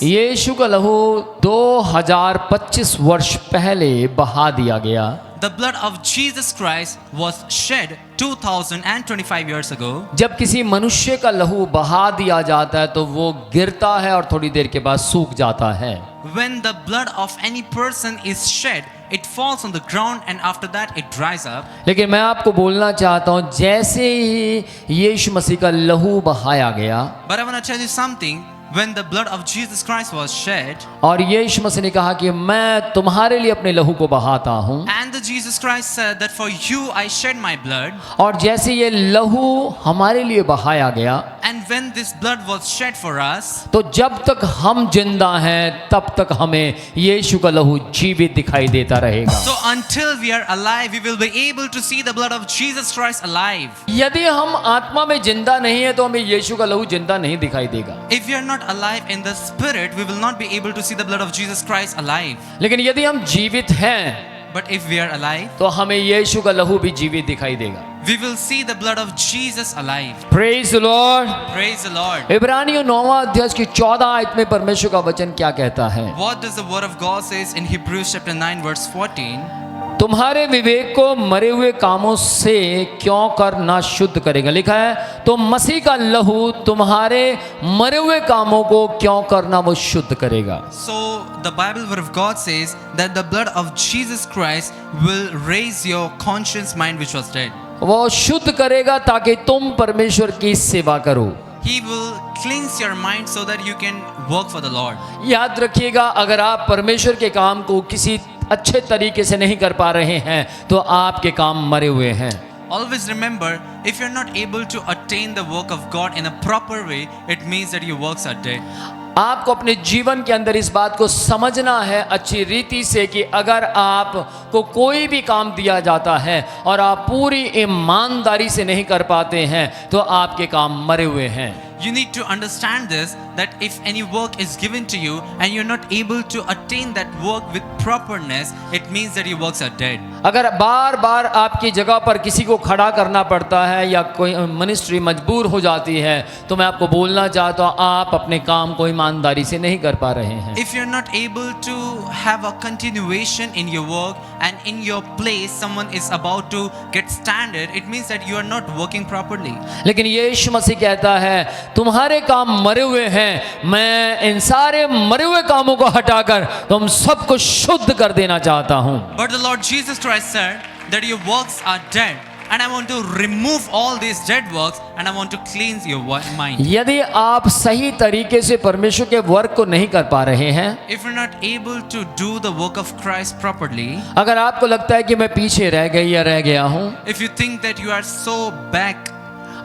यीशु का लहू 2025 वर्ष पहले बहा दिया गया। The blood of Jesus Christ was shed 2025 years ago. जब किसी मनुष्य का लहू बहा दिया जाता है तो वो गिरता है और थोड़ी देर के बाद सूख जाता है। When the blood of any person is shed, it falls on the ground and after that it dries up. लेकिन मैं आपको बोलना चाहता हूँ, जैसे ही यीशु मसीह का लहू बहाया गया But I want to tell you something. When the blood of Jesus Christ was shed, और यीशु मसीह ने कहा कि मैं तुम्हारे लिए अपने लहू को बहाता हूँ, and the Jesus Christ said that for you I shed my blood, और जैसे ये लहू हमारे लिए बहाया गया, and when this blood was shed for us, तो जब तक हम जिंदा हैं तब तक हमें यीशु का लहू जीवित दिखाई देता रहेगा। so until we are alive, we will be able to see the blood of Jesus Christ alive. यदि हम आत्मा में जिंदा नहीं है तो हमें यीशु का लहू जिंदा नहीं दिखाई देगा। If we are not alive in the spirit, we will not be able to see the blood of Jesus Christ alive. लेकिन यदि हम जीवित हैं But if we are alive, तो हमें यीशु का लहू भी जीवित दिखाई देगा। we will see the blood of Jesus alive. Praise the Lord. Praise the Lord. इब्रानियों 9वां अध्याय की 14 आयत में परमेश्वर का वचन क्या कहता है? What does the word of God says in Hebrews chapter 9 verse 14? तुम्हारे विवेक को मरे हुए कामों से क्यों कर ना शुद्ध करेगा। लिखा है तो मसीह का लहू तुम्हारे मरे हुए कामों को क्यों करना वो शुद्ध करेगा। So the Bible word of God says that the blood of Jesus Christ will raise your conscious mind which was dead. वो शुद्ध करेगा ताकि तुम परमेश्वर की सेवा करो। He will cleanse your mind so that you can work for the Lord. याद रखिएगा, अगर आप परमेश्वर के काम को किसी अच्छे तरीके से नहीं कर पा रहे हैं तो आपके काम मरे हुए हैं। Always remember, if you're not able to attain the work of God in a proper way, it means that your works are dead. आपको अपने जीवन के अंदर इस बात को समझना है अच्छी रीति से कि अगर आपको कोई भी काम दिया जाता है और आप पूरी ईमानदारी से नहीं कर पाते हैं तो आपके काम मरे हुए हैं। You need to understand this, that if any work is given to you and you're not able to attain that work with properness, it means that your works are dead. अगर बार बार आपकी जगह पर किसी को खड़ा करना पड़ता है या कोई मिनिस्ट्री मजबूर हो जाती है तो मैं आपको बोलना चाहता हूँ, आप अपने काम को ईमानदारी से नहीं कर पा रहे हैं। If you're not able to have a continuation in your work and in your place someone is about to get standard, it means that you are not working properly. लेकिन यीशु मसीह कहता है तुम्हारे काम मरे हुए हैं, मैं इन सारे मरे हुए कामों को हटाकर तुम सबको शुद्ध कर देना चाहता हूं। But the Lord Jesus Christ said that your works are dead, and I want to remove all these dead works and I want to cleanse your mind. यदि आप सही तरीके से परमेश्वर के वर्क को नहीं कर पा रहे हैं, If you're not able to do the work of Christ properly, अगर आपको लगता है कि मैं पीछे रह गई या रह गया हूं, if you think that you are so back,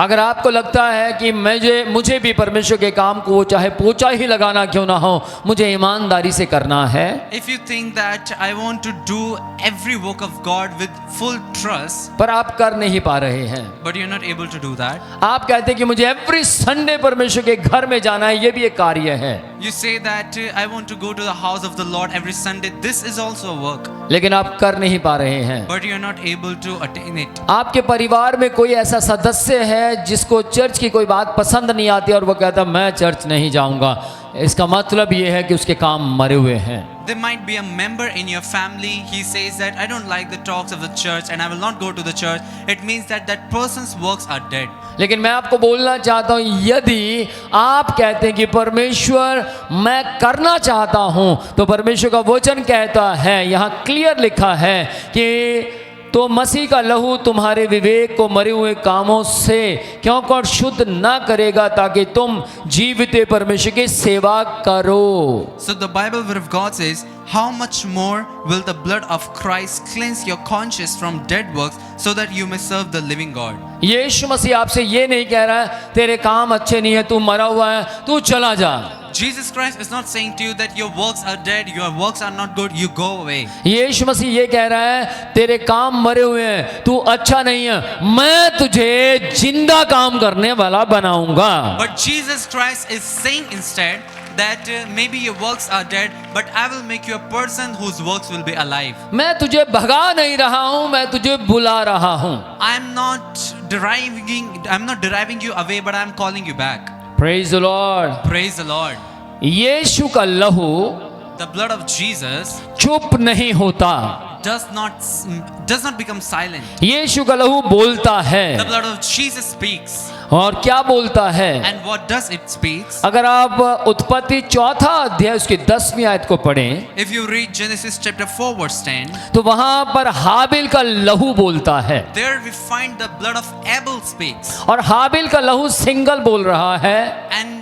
अगर आपको लगता है कि मुझे भी परमेश्वर के काम को चाहे पोछा ही लगाना क्यों ना हो मुझे ईमानदारी से करना है, if you think that I want to do every work of God with full trust, पर आप कर नहीं पा रहे हैं, but you're not able to do that, आप कहते हैं कि मुझे एवरी संडे परमेश्वर के घर में जाना है, ये भी एक कार्य है, you say that I want to go to the house of the Lord every Sunday, this is also a work, लेकिन आप कर नहीं पा रहे हैं। but you're not able to attain it. आपके परिवार में कोई ऐसा सदस्य है जिसको चर्च की कोई बात पसंद नहीं आती और वो कहता मैं चर्च नहीं जाऊंगा, इसका मतलब ये है कि उसके काम मरे हुए हैं। There might be a member in your family, he says that I don't like the talks of the church and I will not go to the church. It means that that person's works are dead. लेकिन मैं आपको बोलना चाहता हूँ, यदि आप कहते हैं कि परमेश्वर मैं करना चाहता हूँ तो परमेश्वर का वचन कहता है, यहाँ क्लियर लिखा है कि तो मसीह का लहू तुम्हारे विवेक को मरे हुए कामों से क्यों कर शुद्ध ना करेगा ताकि तुम जीवित परमेश्वर की सेवा करो। So the Bible word of God says, how much more will the blood of Christ cleanse your conscience from dead works so that you may serve the living God. यीशु मसीह आपसे ये नहीं कह रहा है तेरे काम अच्छे नहीं है, तू मरा हुआ है, तू चला जा। Jesus Christ is not saying to you that your works are dead, your works are not good, you go away. यीशु मसीह ये कह रहा है तेरे काम मरे हुए हैं, तू अच्छा नहीं है, मैं तुझे जिंदा काम करने वाला बनाऊंगा। But Jesus Christ is saying instead that maybe your works are dead, but I will make you a person whose works will be alive. मैं तुझे भगा नहीं रहा हूं, मैं तुझे बुला रहा हूं। I'm not deriving you away, but I'm calling you back. Praise the Lord. Praise the Lord. यीशु का लहू the blood of Jesus चुप नहीं होता, does not become silent. यीशु का लहू बोलता The है। blood of Jesus speaks. और क्या बोलता है? And what does it speaks? अगर आप उत्पत्ति 4 अध्याय उसकी 10वीं आयत को पढ़ें If you read Genesis chapter 4 verse 10, तो वहां पर हाबिल का लहू बोलता है, there we find the blood of Abel speaks. और हाबिल का लहू सिंगल बोल रहा है, And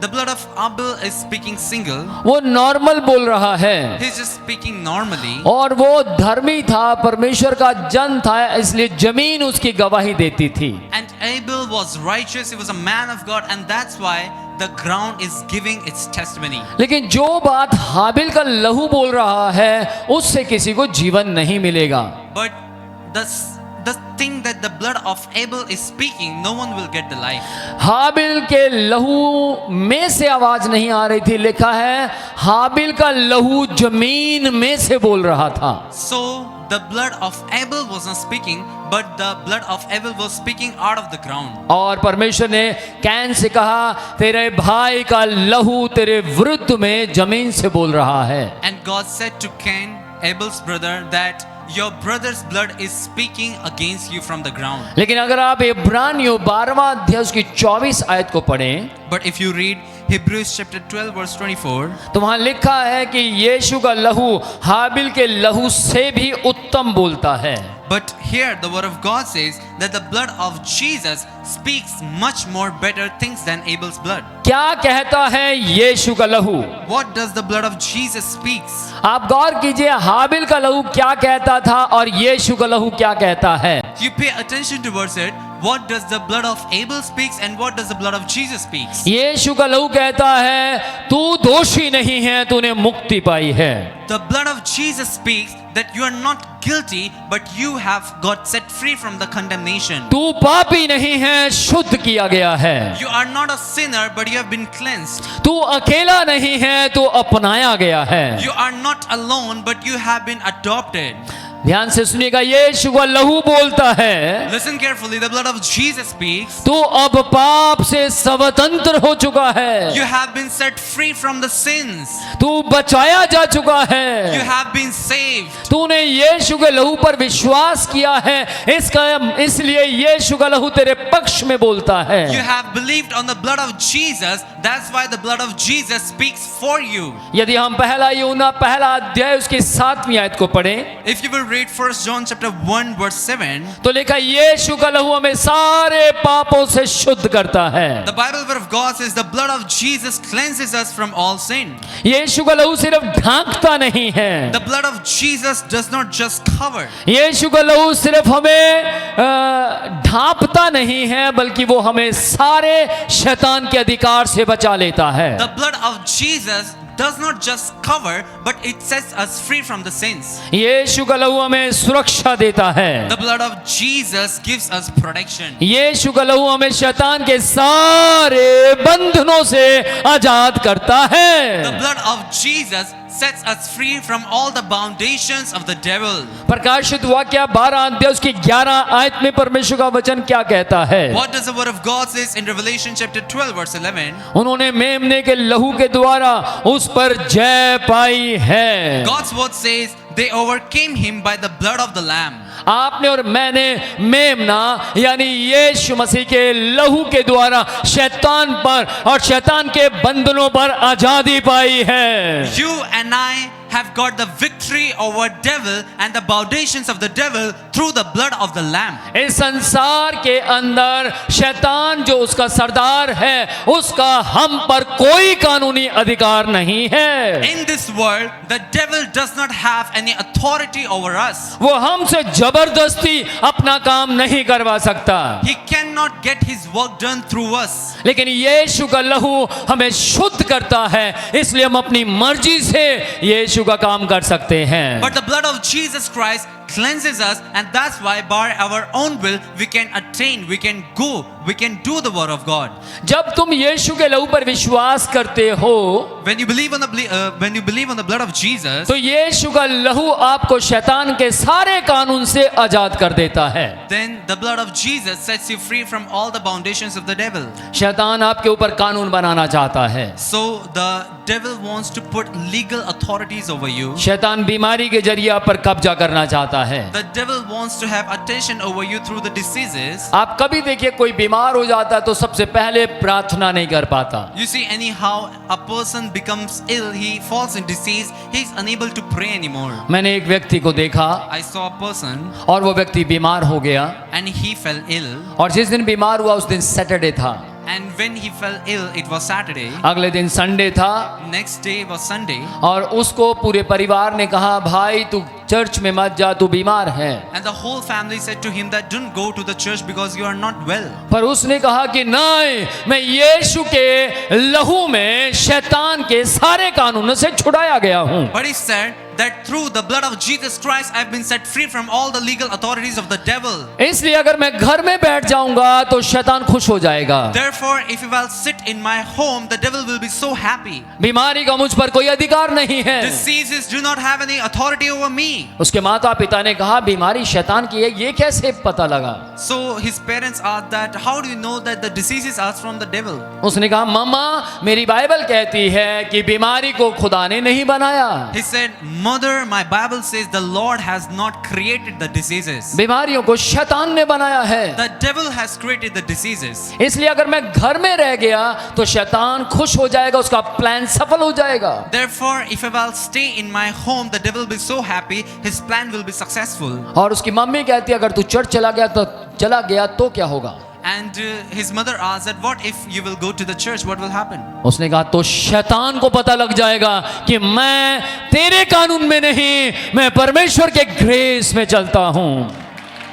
the blood of Abel is speaking single. वो नॉर्मल बोल रहा है, He's just speaking normally. और वो धर्मी था, परमेश्वर का जन था, इसलिए जमीन उसकी गवाही देती थी। And Abel was righteous. He was a man of God. And that's why the ground is giving its testimony. लेकिन जो बात हाबिल का लहू बोल रहा है उससे किसी को जीवन नहीं मिलेगा। But the thing that the blood of Abel is speaking, no one will get the life. हाबिल के लहू में से आवाज नहीं आ रही थी, लिखा है हाबिल का लहू जमीन में से बोल रहा था। So the blood of Abel was not speaking, but the blood of Abel was speaking out of the ground. और परमेश्वर ने कैन से कहा, तेरे भाई का लहू तेरे विरुद्ध में जमीन से बोल रहा है। And God said to Cain, Abel's brother, that your brother's blood is speaking against you from the ground. लेकिन अगर आप इब्रानियों 12वां अध्याय उसकी 24 आयत को पढ़ें But if you read Hebrews chapter 12 verse 24, तो वहां लिखा है कि यीशु का लहू हाबिल के लहू से भी उत्तम बोलता है। but here the word of God says that the blood of Jesus speaks much more better things than Abel's blood. क्या कहता है यीशु का लहू? What does the blood of Jesus speaks? आप गौर कीजिए, हाबिल का लहू क्या कहता था और यीशु का लहू क्या कहता है। You pay attention towards it. What does the blood of Abel speaks and what does the blood of Jesus speaks? यीशु का लहू कहता है, तू दोषी नहीं है, तूने मुक्ति पाई है। The blood of Jesus speaks that you are not guilty, but you have got set free from the condemnation. तू पापी नहीं है, शुद्ध किया गया है। You are not a sinner, but you have been cleansed. तू अकेला नहीं है, तू अपनाया गया है। You are not alone, but you have been adopted. ध्यान से सुनिएगा, यीशु का लहू बोलता है, Listen carefully. The blood of Jesus speaks. तू अब पाप से स्वतंत्र हो चुका है, You have been set free from the sins. तू बचाया जा चुका है, You have been saved. तूने यीशु के लहू पर विश्वास किया है, इसलिए यीशु का लहू तेरे पक्ष में बोलता है। You have believed on the blood of Jesus. That's why the blood of Jesus speaks for you. यदि हम पहला यूहन्ना पहला अध्याय उसकी 7वीं आयत को पढ़ें If you will read 1 John chapter 1 verse 7, तो लिखा, यीशु का लहू हमें सारे पापों से शुद्ध करता है। the Bible word of God says the blood of Jesus cleanses us from all sin. यीशु का लहू सिर्फ ढांकता नहीं है, The blood of Jesus does not just cover. यीशु का लहू सिर्फ हमें ढांपता नहीं है, बल्कि वो हमें सारे शैतान के अधिकार से बचा लेता है। The blood of Jesus does not just cover, but it sets us free from the sins. यीशु का लहू हमें सुरक्षा देता है। The blood of Jesus gives us protection. यीशु का लहू हमें शैतान के सारे बंधनों से आजाद करता The है। blood of Jesus sets us free from all the foundations of the devil. प्रकाशित वाक्य 12 अध्याय उसकी 11 आयत में परमेश्वर का वचन क्या कहता है? What does the word of God says in Revelation chapter 12 verse 11? उन्होंने मेमने के लहू के द्वारा उस पर जय पाई है। God's word says they overcame him by the blood of the lamb. आपने और मैंने मेमना यानी यीशु मसीह के लहू के द्वारा शैतान पर और शैतान के बंधनों पर आजादी पाई है। You and I have got the victory over devil and the foundations of the devil through the blood of the lamb. इस संसार के अंदर शैतान जो उसका सरदार है, उसका हम पर कोई कानूनी अधिकार नहीं है। In this world, the devil does not have any authority over us. वो हमसे जबरदस्ती अपना काम नहीं करवा सकता, He cannot get his work done through us. लेकिन यीशु का लहू हमें शुद्ध करता है, इसलिए हम अपनी मर्जी से यीशु का काम कर सकते हैं। But the blood of Jesus Christ cleanses us, and that's why by our own will we can attain, we can go, we can do the word of God. जब तुम यीशु के लहू पर विश्वास करते हो When you believe on the blood of Jesus, तो यीशु का लहू आपको शैतान के सारे कानून से आजाद कर देता है। then the blood of Jesus sets you free from all the foundations of the devil. शैतान आपके ऊपर कानून बनाना चाहता है। So the devil wants to put legal authorities over you. शैतान बीमारी के जरिए आप पर कब्जा करना चाहता है। The devil wants to have attention over you through the diseases. आप कभी देखिए कोई बीमार हो जाता है तो सबसे पहले प्रार्थना नहीं कर पाता। You see, anyhow a person becomes ill, he falls in disease, he is unable to pray anymore. मैंने एक व्यक्ति को देखा I saw a person और वो व्यक्ति बीमार हो गया and he fell ill, और जिस दिन बीमार हुआ उस दिन सैटरडे था, and when he fell ill it was Saturday, अगले दिन संडे था next day was Sunday, और उसको पूरे परिवार ने कहा भाई तू चर्च में मत जा, तू बीमार है। and the whole family said to him that don't go to the church because you are not well. पर उसने कहा कि नहीं, मैं यीशु के लहू में शैतान के सारे कानूनों से छुड़ाया गया हूँ। But he said that through the blood of Jesus Christ I have been set free from all the legal authorities of the devil. इसलिए अगर मैं घर में बैठ जाऊंगा तो शैतान खुश हो जाएगा। Therefore if you will sit in my home, the devil will be so happy. बीमारी का मुझ पर कोई अधिकार नहीं है। Diseases do not have any authority over me. उसके माता पिता ने कहा बीमारी शैतान की है, ये कैसे पता लगा? So his parents asked that how do you know that the diseases are from the devil? उसने कहा मम्मा मेरी बाइबल कहती है कि बीमारी को खुदा ने नहीं बनाया। He said, Mother, my Bible says the Lord has not created the diseases. बीमारियों को शैतान ने बनाया है। The devil has created the diseases. इसलिए अगर मैं घर में रह गया तो शैतान खुश हो जाएगा, उसका प्लान सफल हो जाएगा। Therefore, if I will stay in my home, the devil will be so happy, his plan will be successful. और उसकी मम्मी कहती है अगर तू चर्च चला गया तो क्या होगा? And his mother asked that what if you will go to the church, what will happen? उसने कहा तो शैतान को पता लग जाएगा कि मैं तेरे कानून में नहीं, मैं परमेश्वर के ग्रेस में चलता हूँ।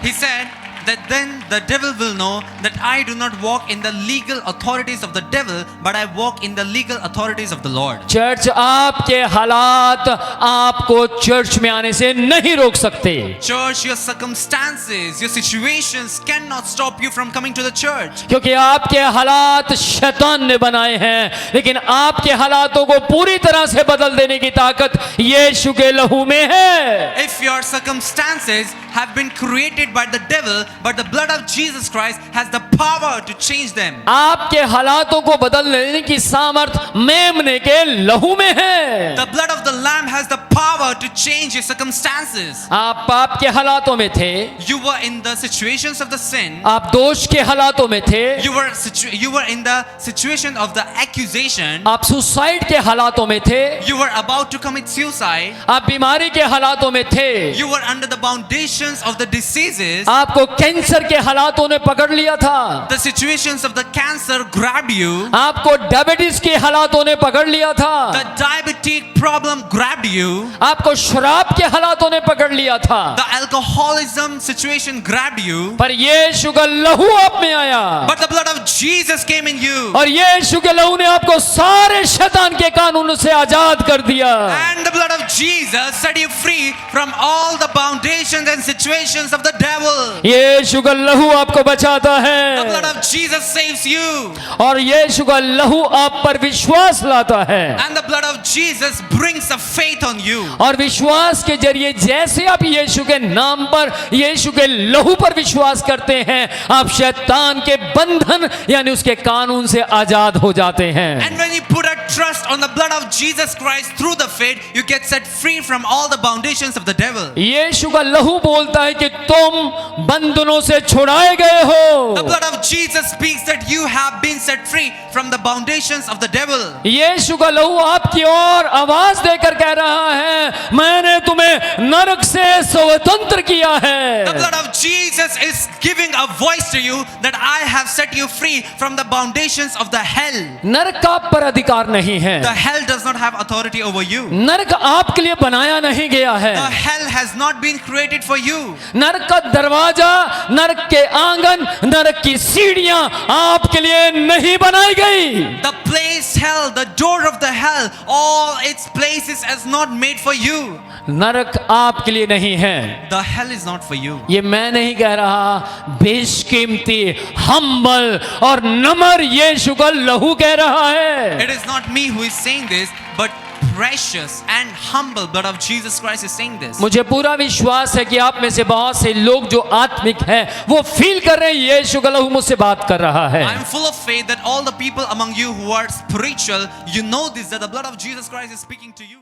He said that then the devil will know that I do not walk in the legal authorities of the devil, but I walk in the legal authorities of the Lord. Church आपके हालात आपको church में आने से नहीं रोक सकते। Church, your circumstances, your situations cannot stop you from coming to the church. क्योंकि आपके हालात शैतान ने बनाए हैं, लेकिन आपके हालातों को पूरी तरह से बदल देने की ताकत यीशु के लहू में है। If your circumstances have been created by the devil, but the blood of Jesus Christ has the power to change them. आपके हालातों को बदल देने की सामर्थ मेमने के लहू में है। The blood of the Lamb has the power to change your circumstances. आप पाप के हालातों में थे, You were in the situations of the sin. आप दोष के हालातों में थे, You were in the situation of the accusation. आप सुसाइड के हालातों में थे, You were about to commit suicide. आप बीमारी के हालातों में थे, You were under the foundations of the diseases. आपको कैंसर के हालातों ने पकड़ लिया था, The situations of the cancer grabbed you. आपको डायबिटीज के हालातों ने पकड़ लिया था, The diabetic problem grabbed you. आपको शराब के हालातों ने पकड़ लिया था, The alcoholism situation grabbed you. पर यीशु का लहू आप में आया But the blood of Jesus came in you. और यीशु के लहू ने आपको सारे शैतान के कानूनों से आजाद कर दिया। And the blood of Jesus set you free from all the foundations and situations of the devil. यीशु का लहू आपको बचाता The blood है of Jesus saves you. और यीशु का लहू आप पर विश्वास लाता है And the blood of Jesus brings a faith on you. और विश्वास के जरिए जैसे आप यीशु के नाम पर, यीशु के लहू पर विश्वास करते हैं, आप शैतान के बंधन यानी उसके कानून से आजाद हो जाते हैं। And when you put a trust on the blood of Jesus Christ through the faith, you get set free from all the foundations of the devil. यीशु का लहू बोलता है कि तुम बंधनों से छुड़ाए गए हो। The blood of Jesus speaks that you have been set free from the foundations of the devil. यीशु का लहू आपकी ओर आवाज देकर कह रहा है मैंने तुम्हें नरक से स्वतंत्र किया The है। blood of Jesus is giving a voice to you that I have set you free from the foundations of the hell. नरक आप पर अधिकार नहीं है, The hell does not have authority over you. नरक आपके लिए बनाया नहीं गया है, The hell has not been created for you. नरक का दरवाजा, नरक के आंगन, नरक की सीढ़ियां आपके लिए नहीं बनाई गई। The place hell, the door of the hell, all its places is not made for you. नरक आपके लिए नहीं है। The hell is not for you. ये मैं नहीं कह रहा, बेशकीमती, हम्बल और नम्र यीशु का लहू कह रहा है। It is not me who is saying this, but precious and humble blood of Jesus Christ is saying this. मुझे पूरा विश्वास है कि आप में से बहुत से लोग जो आत्मिक हैं वो फील कर रहे हैं यीशु का लहू मुझसे बात कर रहा है। I am full of faith that all the people among you who are spiritual, you know this, that the blood of Jesus Christ is speaking to you.